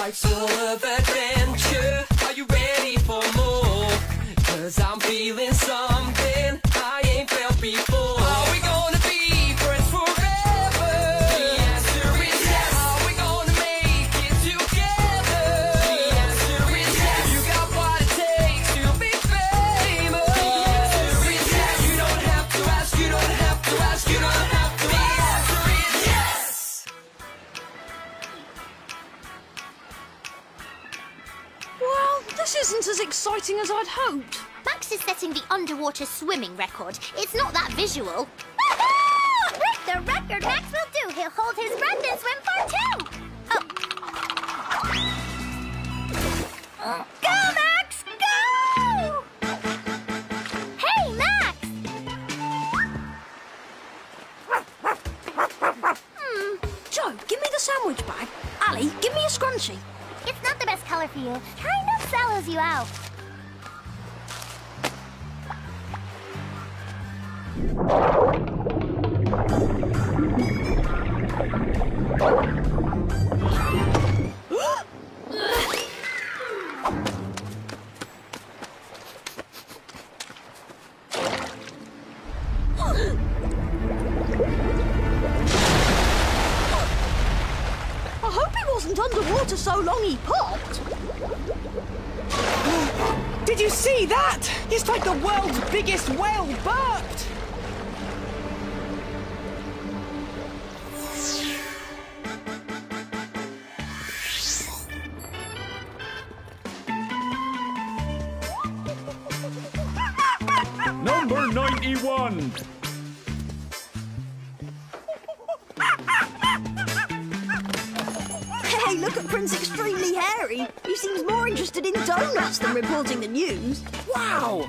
Life's full of adventure. Are you ready for more? 'Cause I'm feeling something I ain't felt before. Are we gonna be friends forever? The answer is yes. Are we gonna make it together? The answer is yes. You got what it takes to be famous. The answer is yes. You don't have to ask, you don't have to ask, you don't have to ask. The answer is yes. Well, this isn't as exciting as I'd hoped. Max is setting the underwater swimming record. It's not that visual. With the record Max will do, he'll hold his breath and swim for 2. Oh. Go, Max! Go! Hey, Max! Joe, give me the sandwich bag. Ali, give me a scrunchie. It's not the best color for you. Kind of sallows you out. I hope he wasn't underwater so long he popped. Did you see that? It's like the world's biggest whale burped. Number 91. Hey, look at Prince Extremely Hairy. He seems more interested in donuts than reporting the news. Wow!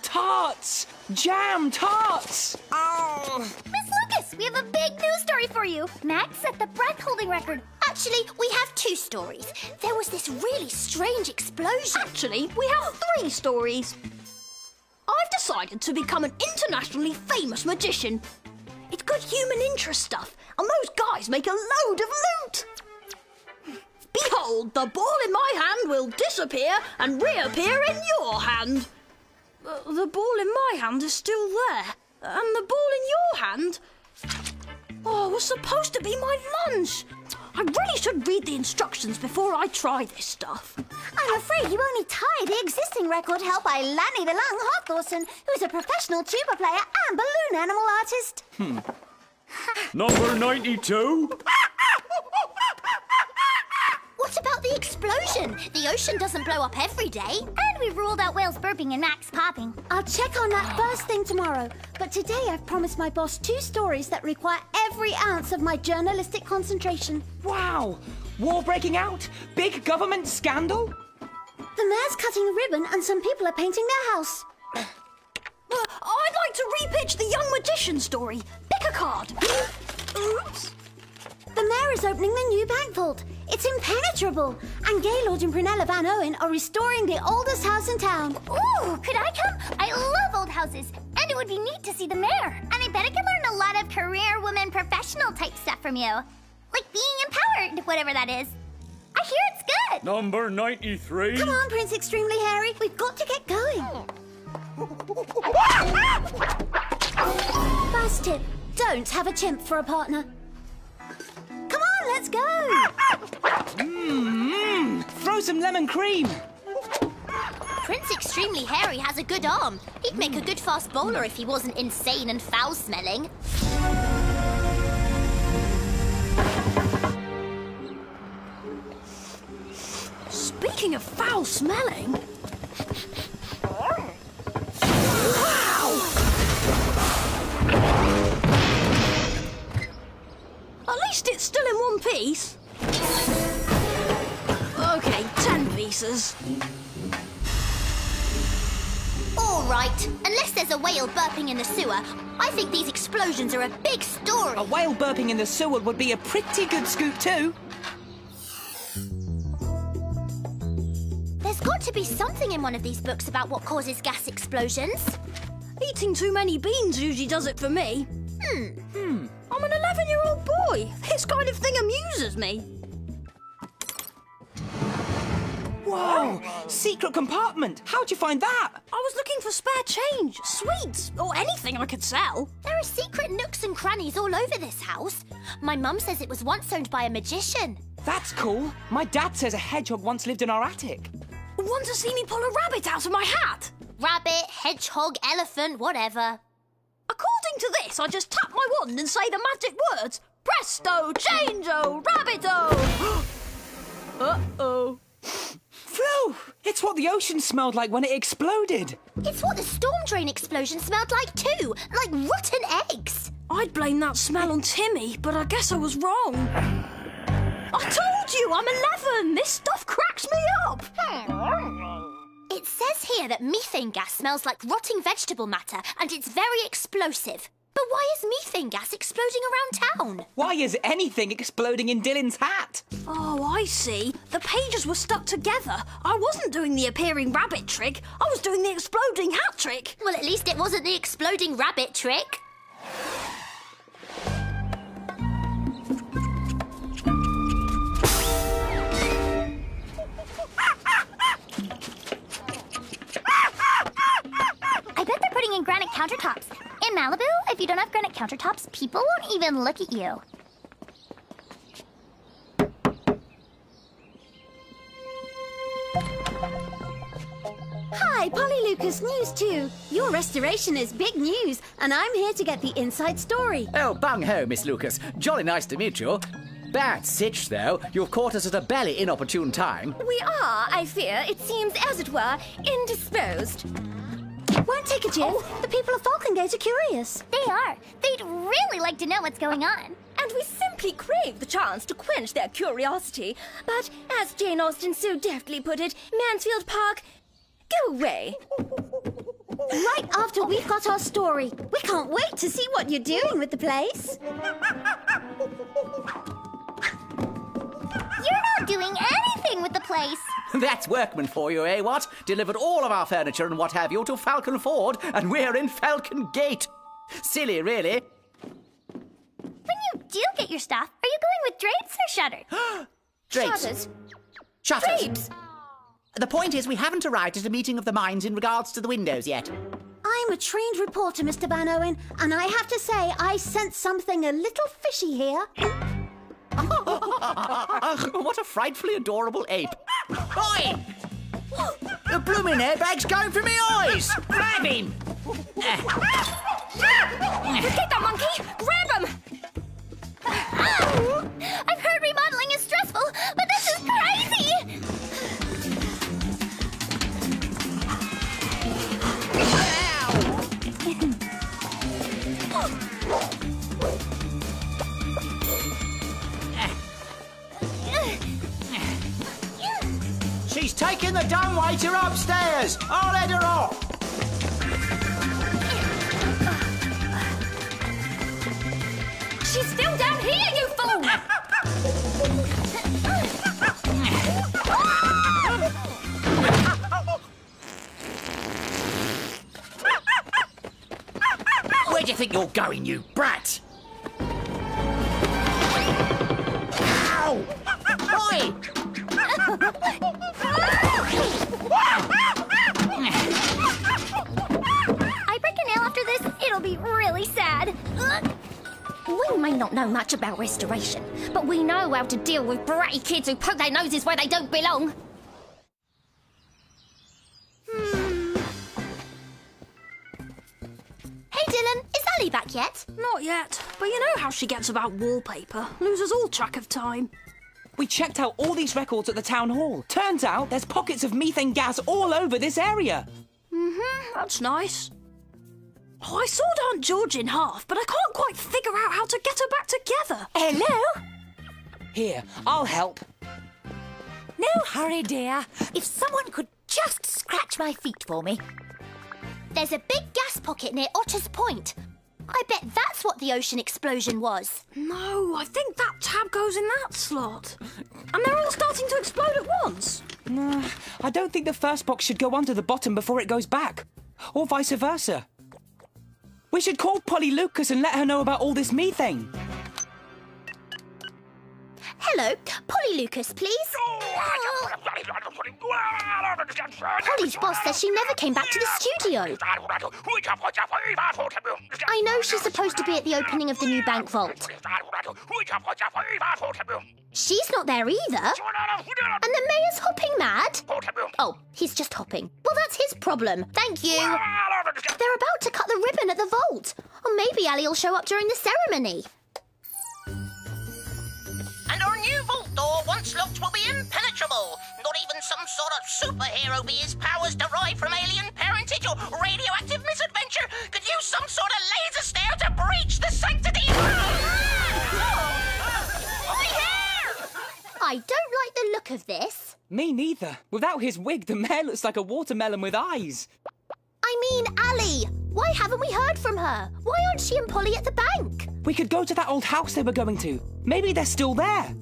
Tarts! Jam tarts! Oh! Miss Lucas, we have a big news story for you. Max set the breath-holding record. Actually, we have 2 stories. There was this really strange explosion. Actually, we have 3 stories. I've decided to become an internationally famous magician. It's good human interest stuff, and those guys make a load of loot. Behold, the ball in my hand will disappear and reappear in your hand. The ball in my hand is still there, and the ball in your hand, was supposed to be my lunch. I really should read the instructions before I try this stuff. I'm afraid you only tie the existing record held by Lanny the Lung Hawthorson, who's a professional tuba player and balloon animal artist. Number 92. What about the explosion? The ocean doesn't blow up every day. And we've ruled out whales burping and Max popping. I'll check on that first thing tomorrow. But today I've promised my boss 2 stories that require every ounce of my journalistic concentration. Wow! War breaking out? Big government scandal? The mayor's cutting a ribbon and some people are painting their house. I'd like to repitch the young magician story. Pick a card. Oops. The mayor is opening the new bank vault. It's impenetrable. And Gaylord and Prunella Van Owen are restoring the oldest house in town. Ooh, could I come? I love old houses. And it would be neat to see the mayor. And I bet I can learn a lot of career woman professional type stuff from you. Like being empowered, whatever that is. I hear it's good. Number 93. Come on, Prince Extremely Hairy. We've got to get going. First tip, don't have a chimp for a partner. Come on, let's go. Throw some lemon cream. Prince Extremely Hairy has a good arm. He'd make a good fast bowler if he wasn't insane and foul-smelling. Speaking of foul-smelling... Wow! At least it's still in one piece. Okay, 10 pieces. All right, unless there's a whale burping in the sewer, I think these explosions are a big story. A whale burping in the sewer would be a pretty good scoop too. There's got to be something in one of these books about what causes gas explosions. Eating too many beans usually does it for me. I'm an 11-year-old boy. This kind of thing amuses me. Whoa! Secret compartment! How'd you find that? I was looking for spare change, sweets, or anything I could sell. There are secret nooks and crannies all over this house. My mum says it was once owned by a magician. That's cool. My dad says a hedgehog once lived in our attic. Want to see me pull a rabbit out of my hat? Rabbit, hedgehog, elephant, whatever. According to this, I just tap my wand and say the magic words. Presto, change-o, rabbit-o! Uh-oh. Phew! It's what the ocean smelled like when it exploded. It's what the storm drain explosion smelled like too, like rotten eggs. I'd blame that smell on Timmy, but I guess I was wrong. I told you, I'm 11. This stuff cracks me up. It says here that methane gas smells like rotting vegetable matter and it's very explosive. But why is methane gas exploding around town? Why is anything exploding in Dylan's hat? Oh, I see. The pages were stuck together. I wasn't doing the appearing rabbit trick. I was doing the exploding hat trick. Well, at least it wasn't the exploding rabbit trick. I bet they're putting in granite countertops. In Malibu, if you don't have granite countertops, people won't even look at you. Hi, Polly Lucas News 2. Your restoration is big news, and I'm here to get the inside story. Oh, bung ho, Miss Lucas. Jolly nice to meet you. Bad sitch, though. You've caught us at a barely inopportune time. We are, I fear, it seems, as it were, indisposed. Won't take a jiff. The people of Falcongate are curious. They are. They'd really like to know what's going on. And we simply crave the chance to quench their curiosity. But, as Jane Austen so deftly put it, Mansfield Park, go away. Right after we've got our story. We can't wait to see what you're doing with the place. You're not doing anything with the place. That's workman for you, eh, what? Delivered all of our furniture and what have you to Falcon Ford, and we're in Falcon Gate. Silly, really. When you do get your stuff, are you going with drapes or shutters? Drapes. Shutters. Shutters. Drapes. The point is we haven't arrived at a meeting of the minds in regards to the windows yet. I'm a trained reporter, Mr. Van Owen, and I have to say I sense something a little fishy here. What a frightfully adorable ape. Oi! The blooming airbag's going for me eyes! Grab him! Get that monkey! Grab him! I've heard remodeling is stressful, but this is crazy! She's taking the dumbwaiter upstairs! I'll head her off! She's still down here, you fool! Where do you think you're going, you brat? Ow! Oi! I break a nail after this, it'll be really sad. We may not know much about restoration, but we know how to deal with bratty kids who poke their noses where they don't belong. Hey Dylan, is Ali back yet? Not yet, but you know how she gets about wallpaper. Loses all track of time. We checked out all these records at the town hall. Turns out there's pockets of methane gas all over this area. That's nice. Oh, I sawed Aunt George in half, but I can't quite figure out how to get her back together. Hello? Here, I'll help. No hurry, dear. If someone could just scratch my feet for me. There's a big gas pocket near Otter's Point. I bet that's what the ocean explosion was. No, I think that tab goes in that slot. And they're all starting to explode at once. I don't think the first box should go under the bottom before it goes back. Or vice versa. We should call Polly Lucas and let her know about all this methane. Hello, Polly Lucas, please. Polly's boss says she never came back to the studio. I know she's supposed to be at the opening of the new bank vault. She's not there either. And the mayor's hopping mad? Oh, he's just hopping. Well, that's his problem. Thank you. They're about to cut the ribbon at the vault. Or maybe Ali will show up during the ceremony. And our new vault door, once locked, will be impenetrable. Not even some sort of superhero with his powers derived from alien parentage or radioactive misadventure could use some sort of laser stare to breach the sanctity of... My hair! I don't like the look of this. Me neither. Without his wig, the mayor looks like a watermelon with eyes. I mean, Ali. Why haven't we heard from her? Why aren't she and Polly at the bank? We could go to that old house they were going to. Maybe they're still there.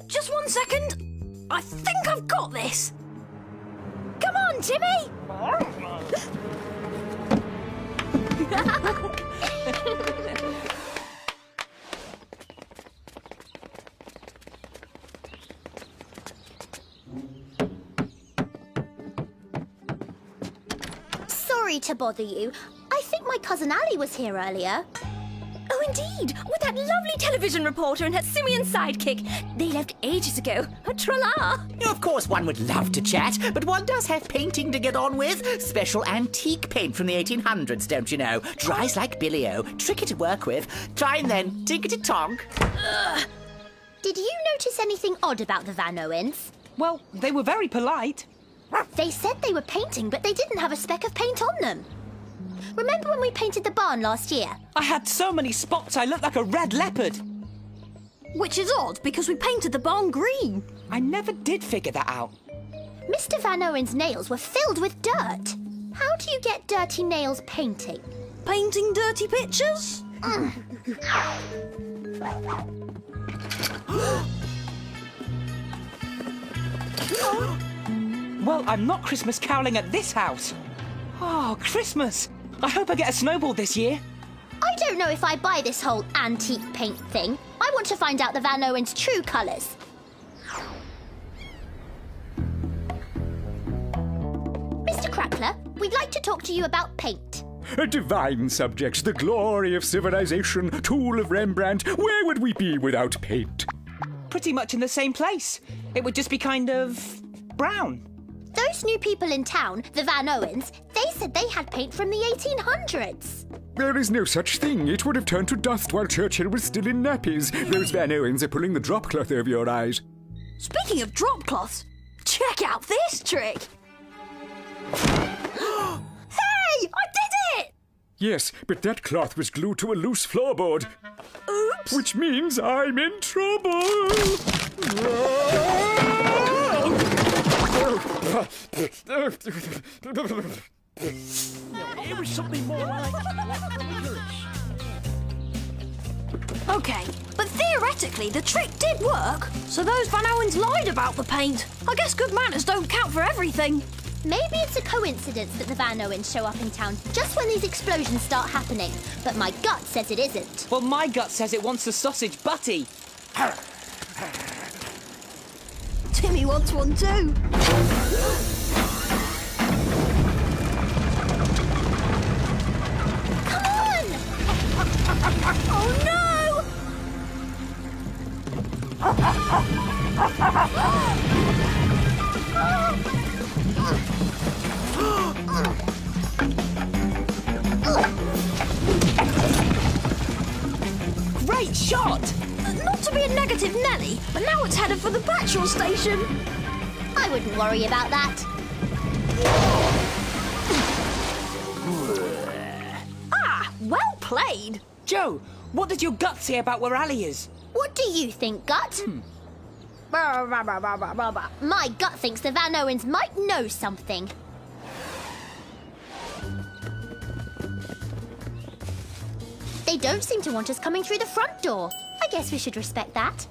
Just 1 second. I think I've got this. Come on, Timmy! Sorry to bother you. I think my cousin Ali was here earlier. Oh, indeed, with that lovely television reporter and her simian sidekick. They left ages ago. Tra-la! Of course, one would love to chat, but one does have painting to get on with. Special antique paint from the 1800s, don't you know? Dries like Billy-O, tricky to work with. Time then, tinkety-tonk. Did you notice anything odd about the Van Owens? Well, they were very polite. They said they were painting, but they didn't have a speck of paint on them. Remember when we painted the barn last year? I had so many spots I looked like a red leopard. Which is odd, because we painted the barn green. I never did figure that out. Mr. Van Owen's nails were filled with dirt. How do you get dirty nails painting? Painting dirty pictures? Well, I'm not Christmas caroling at this house. Oh, Christmas! I hope I get a snowball this year. I don't know if I buy this whole antique paint thing. I want to find out the Van Owen's true colours. Mr. Crackler, we'd like to talk to you about paint. A divine subject, the glory of civilization, tool of Rembrandt. Where would we be without paint? Pretty much in the same place. It would just be kind of brown. Those new people in town, the Van Owens, they said they had paint from the 1800s. There is no such thing. It would have turned to dust while Churchill was still in nappies. Those Van Owens are pulling the drop cloth over your eyes. Speaking of drop cloths, check out this trick. Hey, I did it! Yes, but that cloth was glued to a loose floorboard. Oops. Which means I'm in trouble. It was something more like Okay, but theoretically the trick did work. So those Van Owens lied about the paint. I guess good manners don't count for everything. Maybe it's a coincidence that the Van Owens show up in town just when these explosions start happening, but my gut says it isn't. Well, my gut says it wants the sausage butty. Timmy wants one too. Come on! Oh no! Great shot! Not to be a negative Nelly, but now it's headed for the petrol station. I wouldn't worry about that. Ah, well played. Joe, what does your gut say about where Ali is? What do you think, Gut? My gut thinks the Van Owens might know something. They don't seem to want us coming through the front door. I guess we should respect that.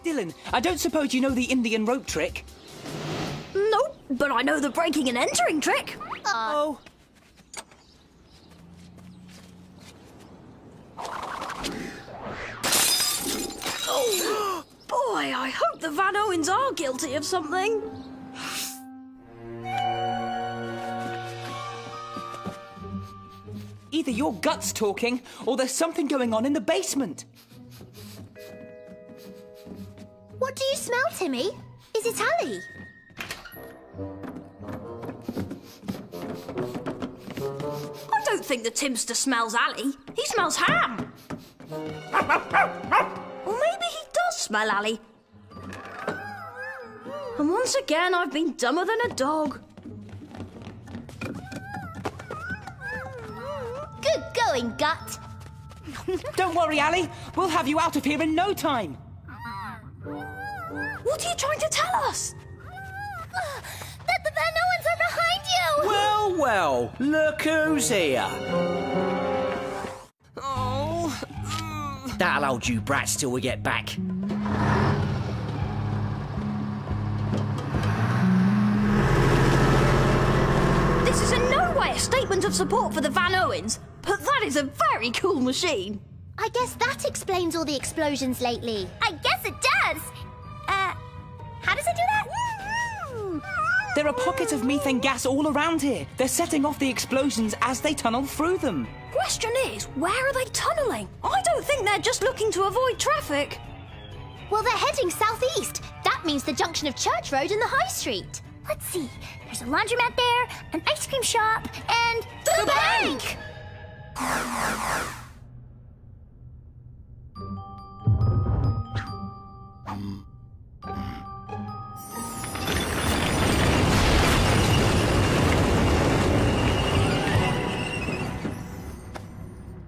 Dylan, I don't suppose you know the Indian rope trick? Nope, but I know the breaking and entering trick. Oh. Boy, say, I hope the Van Owens are guilty of something. Either your gut's talking, or there's something going on in the basement. What do you smell, Timmy? Is it Ali? I don't think the Timster smells Ali. He smells ham. Or maybe he does smell Ali. And once again, I've been dumber than a dog. Good going, Gut. Don't worry, Ali. We'll have you out of here in no time. What are you trying to tell us? That the Van Owens are behind you! Well, well, look who's here. Oh. That'll hold you brats till we get back. This is in no way a statement of support for the Van Owens, but that is a very cool machine. I guess that explains all the explosions lately. I guess it does. How does it do that? There are pockets of methane gas all around here. They're setting off the explosions as they tunnel through them. Question is, where are they tunnelling? I don't think they're just looking to avoid traffic. Well, they're heading southeast. That means the junction of Church Road and the High Street. Let's see. There's a laundromat there, an ice cream shop, and the bank!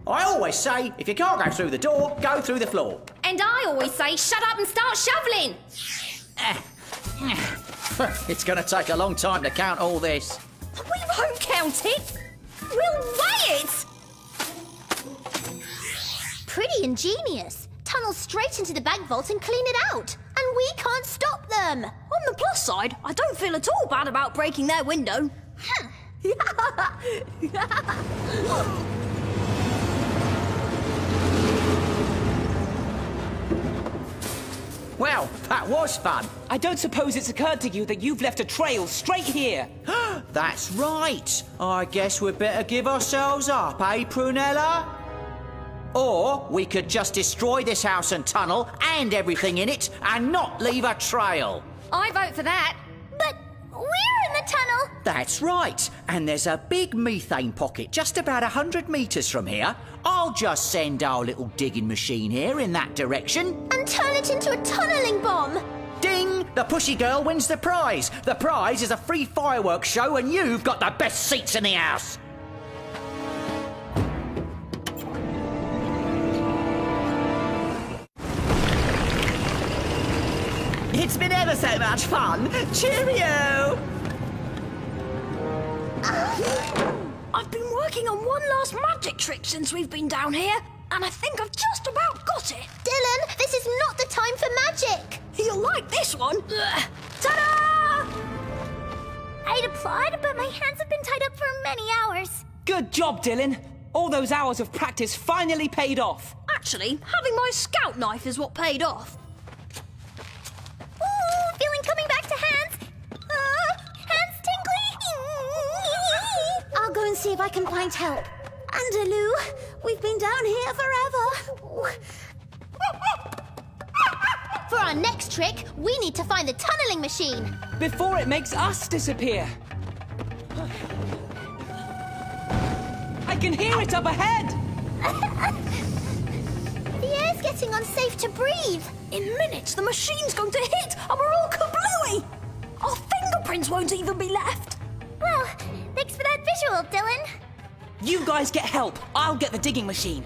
I always say, if you can't go through the door, go through the floor. And I always say, shut up and start shoveling. It's going to take a long time to count all this. We won't count it. We'll weigh it. Pretty ingenious. Tunnel straight into the bank vault and clean it out. And we can't stop them. On the plus side, I don't feel at all bad about breaking their window. Well, that was fun. I don't suppose it's occurred to you that you've left a trail straight here. That's right. I guess we'd better give ourselves up, eh, Prunella? Or we could just destroy this house and tunnel and everything in it and not leave a trail. I vote for that. But we're in the tunnel. That's right. And there's a big methane pocket just about 100 metres from here. I'll just send our little digging machine here in that direction. And turn it into a tunnelling bomb. Ding! The pushy girl wins the prize. The prize is a free fireworks show and you've got the best seats in the house. It's been ever so much fun. Cheerio! I've been working on one last magic trick since we've been down here, and I think I've just about got it. Dylan, this is not the time for magic. You'll like this one. Ta-da! I'd applaud, but my hands have been tied up for many hours. Good job, Dylan. All those hours of practice finally paid off. Actually, having my scout knife is what paid off. Ooh, feeling coming back to hands. Hands tingly. I'll go and see if I can find help. Andaloo, we've been down here forever. For our next trick, we need to find the tunnelling machine. Before it makes us disappear. I can hear it up ahead! The air's getting unsafe to breathe. In minutes, the machine's going to hit, and we're all kablooey! Our fingerprints won't even be left. Well, thanks for that visual, Dylan. You guys get help. I'll get the digging machine.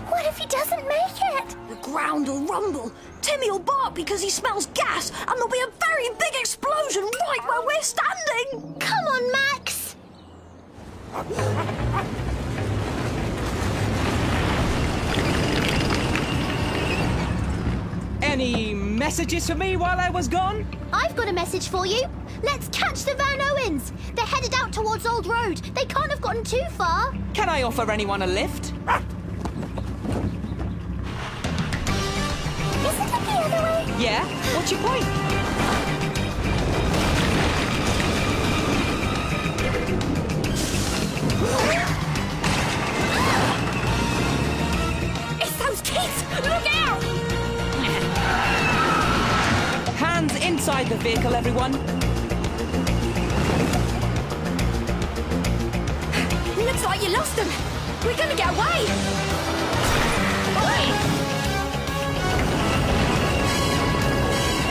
What if he doesn't make it? The ground will rumble. Timmy will bark because he smells gas, and there'll be a very big explosion right where we're standing. Come on, Max. Any messages for me while I was gone? I've got a message for you. Let's catch the Van Owens! They're headed out towards Old Road. They can't have gotten too far. Can I offer anyone a lift? Isn't it the other way? Yeah? What's your point? It's those kids! Look out! Hands inside the vehicle, everyone. Looks like you lost them. We're gonna get away.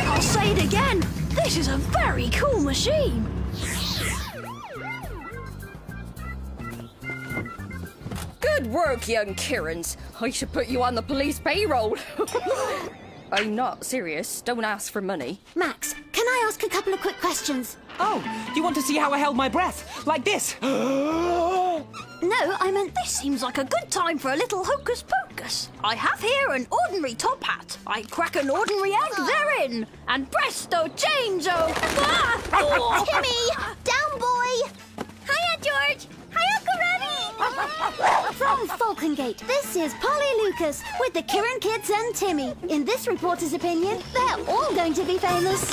I'll say it again. This is a very cool machine. Good work, young Kirans. I should put you on the police payroll. I'm not serious. Don't ask for money. Max, can I ask a couple of quick questions? Oh, you want to see how I held my breath? Like this? No, I meant this seems like a good time for a little hocus pocus. I have here an ordinary top hat. I crack an ordinary egg therein. And presto changeo! Ah! Timmy! Down, boy! Hiya, George! Hiya, Uncle Remy! From Falcongate, this is Polly Lucas with the Kiran Kids and Timmy. In this reporter's opinion, they're all going to be famous.